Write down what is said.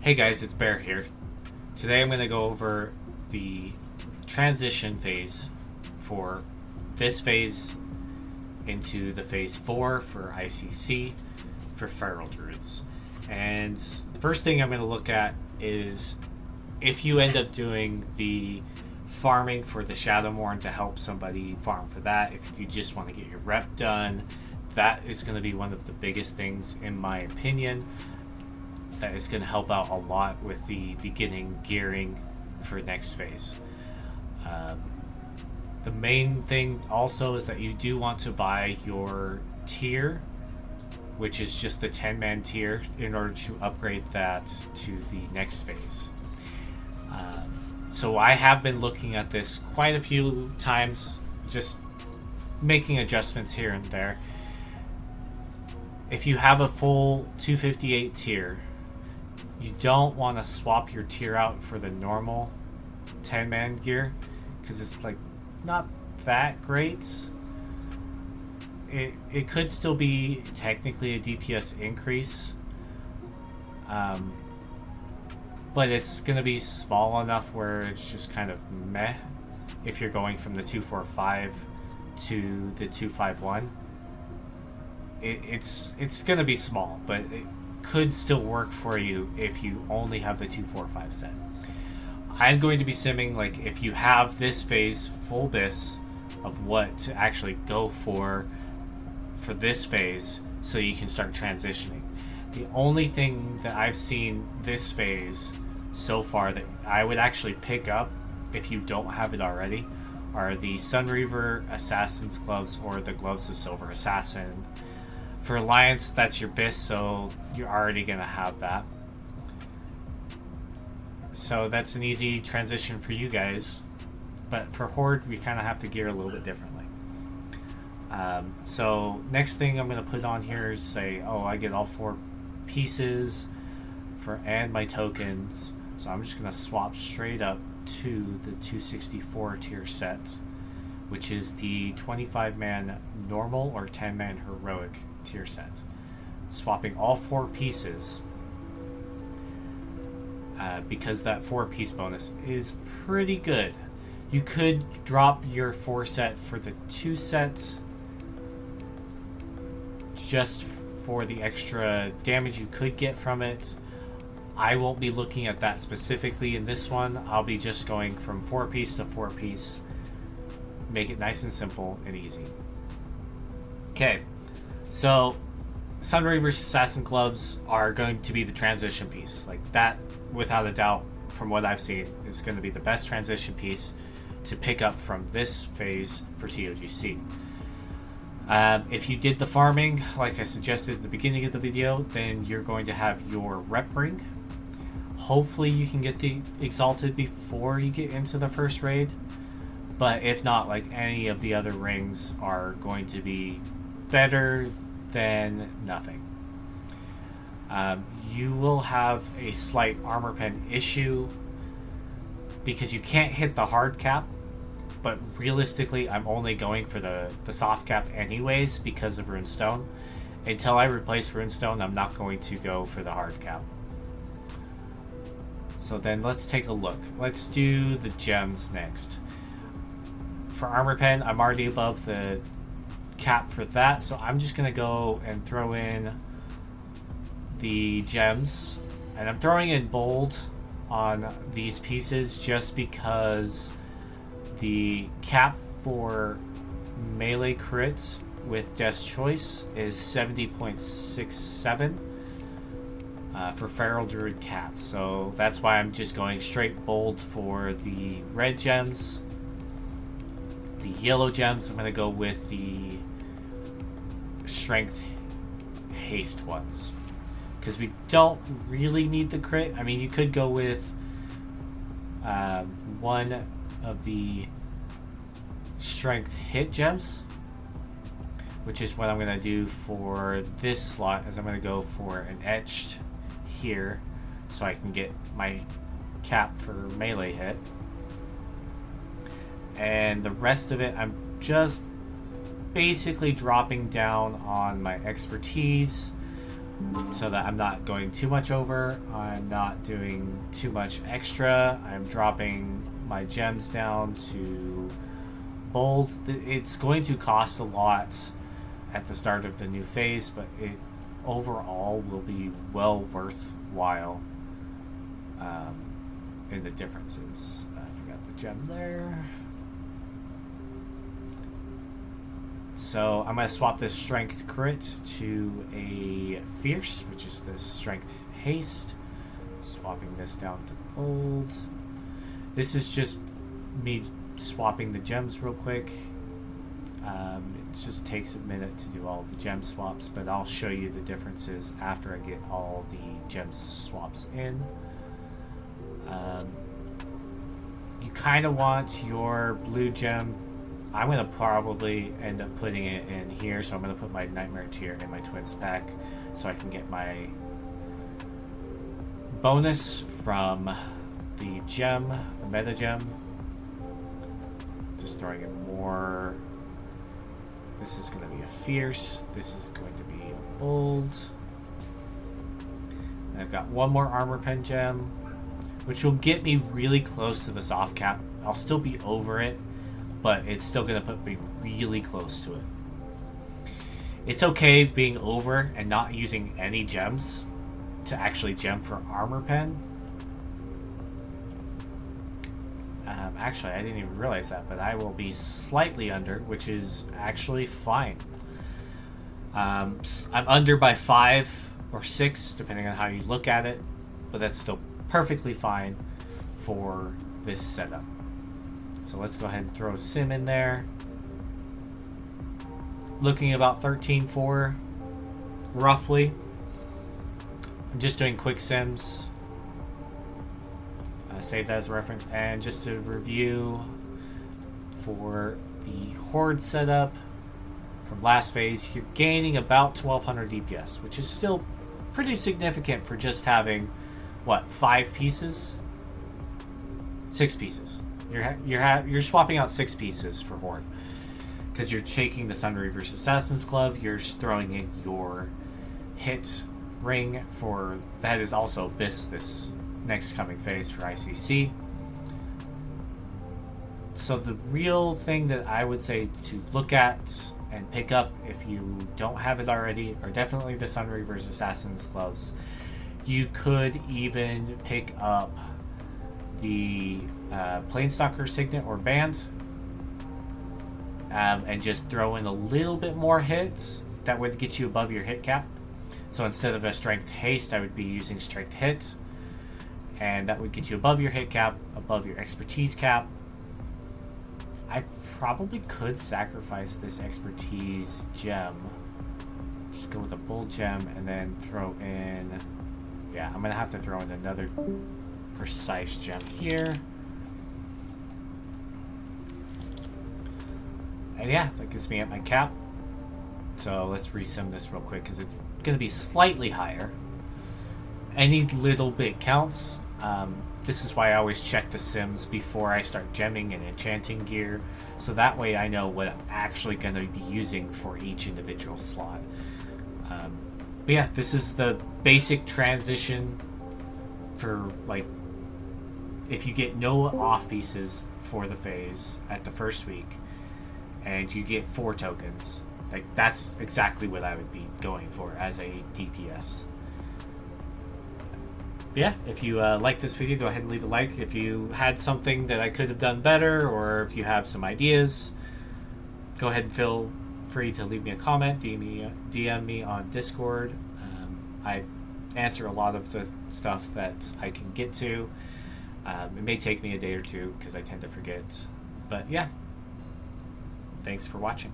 Hey guys, it's Bear here. Today I'm going to go over the transition phase for this phase into the phase 4 for ICC for Feral Druids. And the first thing I'm going to look at is if you end up doing the farming for the Shadowmourne to help somebody farm for that, if you just want to get your rep done, that is going to be one of the biggest things in my opinion. That is going to help out a lot with the beginning gearing for next phase. The main thing also is that you do want to buy your tier, which is just the 10-man tier, in order to upgrade that to the next phase. So I have been looking at this quite a few times, just making adjustments here and there. If you have a full 258 tier, you don't want to swap your tier out for the normal 10-man gear because it's like not that great. It could still be technically a DPS increase, but it's going to be small enough where it's just kind of meh if you're going from the 245 to the 251. It's going to be small, but it could still work for you if you only have the 245 set. I'm going to be simming, like, if you have this phase full bis of what to actually go for this phase, so you can start transitioning. The only thing that I've seen this phase so far that I would actually pick up if you don't have it already are the Sunreaver Assassin's Gloves or the Gloves of Silver Assassin. For Alliance, that's your BIS, so you're already going to have that. So that's an easy transition for you guys. But for Horde, we kind of have to gear a little bit differently. So next thing I'm going to put on here is say, oh, I get all 4 pieces and my tokens. So I'm just going to swap straight up to the 264 tier set, which is the 25-man normal or 10-man heroic tier set. Swapping all 4 pieces because that 4-piece bonus is pretty good. You could drop your 4 set for the 2 sets just for the extra damage you could get from it. I won't be looking at that specifically in this one. I'll be just going from 4-piece to 4-piece. Make it nice and simple and easy. Okay. So, Sunreaver's Assassin Gloves are going to be the transition piece. Like that, without a doubt, from what I've seen, is going to be the best transition piece to pick up from this phase for TOGC. If you did the farming, like I suggested at the beginning of the video, then you're going to have your rep ring. Hopefully you can get the Exalted before you get into the first raid. But if not, like any of the other rings are going to be better than nothing. You will have a slight armor pen issue because you can't hit the hard cap, but realistically I'm only going for the soft cap anyways because of Runestone. Until I replace Runestone, I'm not going to go for the hard cap. So then let's take a look. Let's do the gems next. For armor pen, I'm already above the cap for that, so I'm just gonna go and throw in the gems, and I'm throwing in bold on these pieces just because the cap for melee crits with Death's Choice is 70.67 for Feral Druid Cats, so that's why I'm just going straight bold for the red gems. The yellow gems, I'm going to go with the strength haste ones because we don't really need the crit. I mean, you could go with one of the strength hit gems, which is what I'm going to do for this slot, as I'm going to go for an etched here so I can get my cap for melee hit. And the rest of it, I'm just basically dropping down on my expertise so that I'm not going too much over. I'm not doing too much extra. I'm dropping my gems down to bold. It's going to cost a lot at the start of the new phase, but it overall will be well worthwhile in the differences. I forgot the gem there. So I'm going to swap this strength crit to a fierce, which is this strength haste. Swapping this down to bold. This is just me swapping the gems real quick. It just takes a minute to do all the gem swaps, but I'll show you the differences after I get all the gem swaps in. You kind of want your blue gem. I'm going to probably end up putting it in here, so I'm going to put my Nightmare Tear in my twin stack so I can get my bonus from the gem, the meta gem. Just throwing in more. This is going to be a fierce. This is going to be a bold. And I've got one more armor pen gem, which will get me really close to the soft cap. I'll still be over it, but it's still going to put me really close to it. It's okay being over and not using any gems to actually gem for armor pen. Actually, I didn't even realize that, but I will be slightly under, which is actually fine. I'm under by 5 or 6, depending on how you look at it, but that's still perfectly fine for this setup. So let's go ahead and throw a sim in there. Looking about 13.4, roughly. I'm just doing quick sims. Save that as a reference. And just to review, for the Horde setup from last phase, you're gaining about 1200 DPS, which is still pretty significant for just having, what, 5 pieces? 6 pieces. You're swapping out 6 pieces for Horde, because you're taking the Sunreaver's Assassin's Glove. You're throwing in your hit ring for that is also this next coming phase for ICC. So the real thing that I would say to look at and pick up if you don't have it already are definitely the Sunreaver's Assassin's Gloves. You could even pick up the Planestalker Signet or Band and just throw in a little bit more hits. That would get you above your hit cap. So instead of a Strength Haste, I would be using Strength Hit, and that would get you above your hit cap, above your expertise cap. I probably could sacrifice this expertise gem. Just go with a bull gem and then throw in... Yeah, I'm going to have to throw in another precise gem here. And yeah, that gets me at my cap. So let's resim this real quick because it's going to be slightly higher. Any little bit counts. This is why I always check the sims before I start gemming and enchanting gear, so that way I know what I'm actually going to be using for each individual slot. But yeah, this is the basic transition for, like, if you get no off pieces for the phase at the first week and you get 4 tokens, like, that's exactly what I would be going for as a DPS. Yeah, if you like this video, go ahead and leave a like. If you had something that I could have done better, or if you have some ideas, go ahead and feel free to leave me a comment, DM me on Discord. I answer a lot of the stuff that I can get to. It may take me a day or two because I tend to forget. But yeah, thanks for watching.